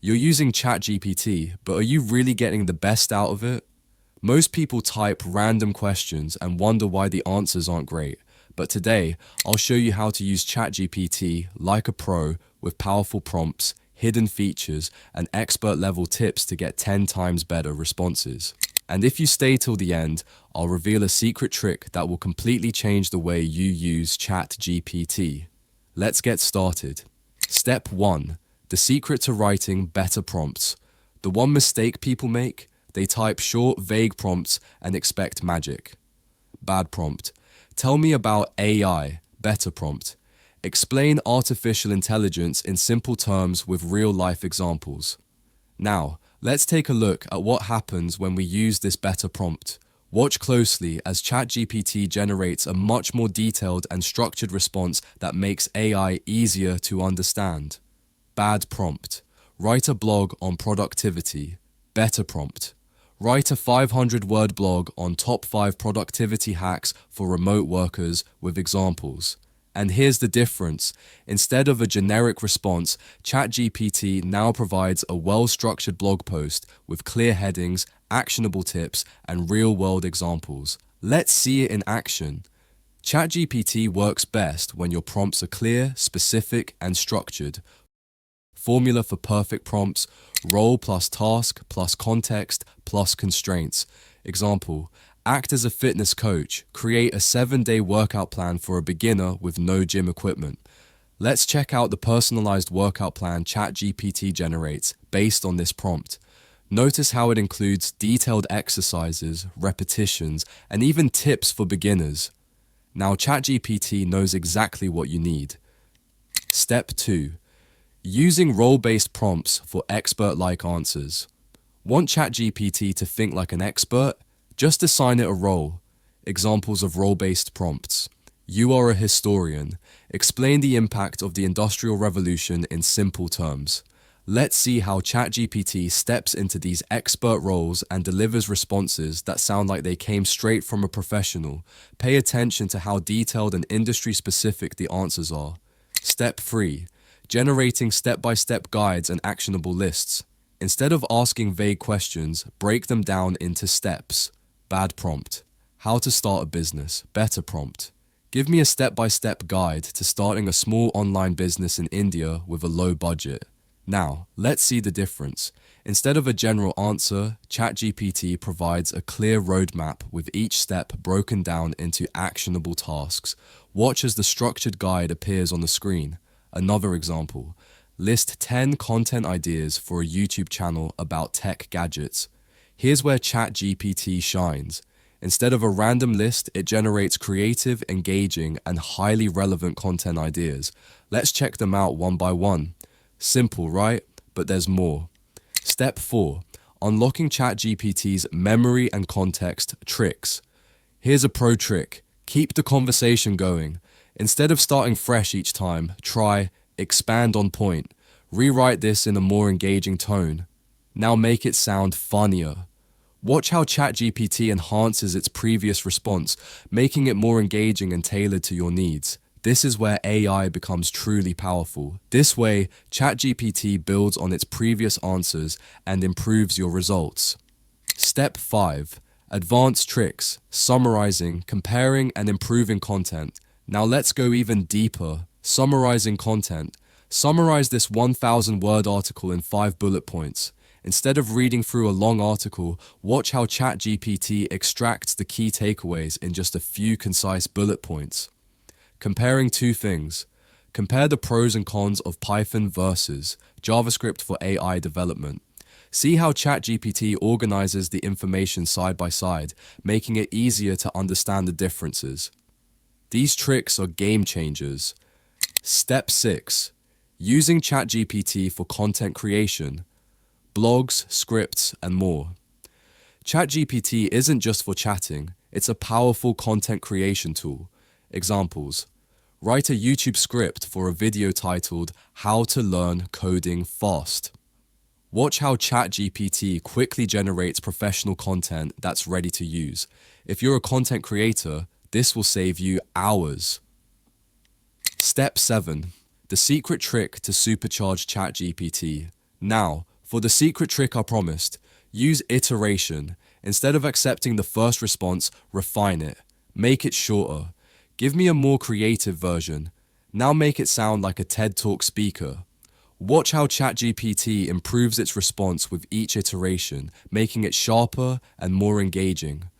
You're using ChatGPT, but are you really getting the best out of it? Most people type random questions and wonder why the answers aren't great. But today, I'll show you how to use ChatGPT like a pro with powerful prompts, hidden features, and expert-level tips to get 10 times better responses. And if you stay till the end, I'll reveal a secret trick that will completely change the way you use ChatGPT. Let's get started. Step 1. The secret to writing better prompts. The one mistake people make, they type short, vague prompts and expect magic. Bad prompt. Tell me about AI. Better prompt. Explain artificial intelligence in simple terms with real-life examples. Now, let's take a look at what happens when we use this better prompt. Watch closely as ChatGPT generates a much more detailed and structured response that makes AI easier to understand. Bad prompt. Write a blog on productivity. Better prompt. Write a 500-word blog on top 5 productivity hacks for remote workers with examples. And here's the difference. Instead of a generic response, ChatGPT now provides a well-structured blog post with clear headings, actionable tips, and real-world examples. Let's see it in action. ChatGPT works best when your prompts are clear, specific, and structured. Formula for perfect prompts: role plus task plus context plus constraints. Example: act as a fitness coach. Create a 7-day workout plan for a beginner with no gym equipment. Let's check out the personalized workout plan ChatGPT generates based on this prompt. Notice how it includes detailed exercises, repetitions, and even tips for beginners. Now ChatGPT knows exactly what you need. Step 2. Using role-based prompts for expert-like answers. Want ChatGPT to think like an expert? Just assign it a role. Examples of role-based prompts. You are a historian. Explain the impact of the Industrial Revolution in simple terms. Let's see how ChatGPT steps into these expert roles and delivers responses that sound like they came straight from a professional. Pay attention to how detailed and industry-specific the answers are. Step 3. Generating step-by-step guides and actionable lists. Instead of asking vague questions, break them down into steps. Bad prompt. How to start a business. Better prompt. Give me a step-by-step guide to starting a small online business in India with a low budget. Now, let's see the difference. Instead of a general answer, ChatGPT provides a clear roadmap with each step broken down into actionable tasks. Watch as the structured guide appears on the screen. Another example: list 10 content ideas for a YouTube channel about tech gadgets. Here's where ChatGPT shines. Instead of a random list, it generates creative, engaging, and highly relevant content ideas. Let's check them out one by one. Simple, right? But there's more. Step 4. Unlocking ChatGPT's memory and context tricks. Here's a pro trick. Keep the conversation going. Instead of starting fresh each time, try expand on point. Rewrite this in a more engaging tone. Now make it sound funnier. Watch how ChatGPT enhances its previous response, making it more engaging and tailored to your needs. This is where AI becomes truly powerful. This way, ChatGPT builds on its previous answers and improves your results. Step 5. Advanced tricks: summarizing, comparing, and improving content. Now let's go even deeper. Summarizing content. Summarize this 1,000-word article in 5 bullet points. Instead of reading through a long article, watch how ChatGPT extracts the key takeaways in just a few concise bullet points. Comparing 2 things. Compare the pros and cons of Python versus JavaScript for AI development. See how ChatGPT organizes the information side by side, making it easier to understand the differences. These tricks are game changers. Step 6. Using ChatGPT for content creation. Blogs, scripts, and more. ChatGPT isn't just for chatting, it's a powerful content creation tool. Examples: write a YouTube script for a video titled "How to Learn Coding Fast." Watch how ChatGPT quickly generates professional content that's ready to use. If you're a content creator, this will save you hours. Step 7. The secret trick to supercharge ChatGPT. Now, For the secret trick I promised, use iteration. Instead of accepting the first response, refine it. Make it shorter. Give me a more creative version. Now make it sound like a TED Talk speaker. Watch how ChatGPT improves its response with each iteration, making it sharper and more engaging.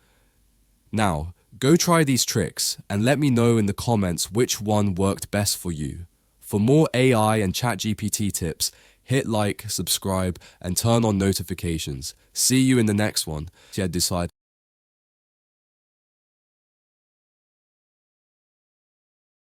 Now, go try these tricks and let me know in the comments which one worked best for you. For more AI and ChatGPT tips, hit like, subscribe, and turn on notifications. See you in the next one. Decide.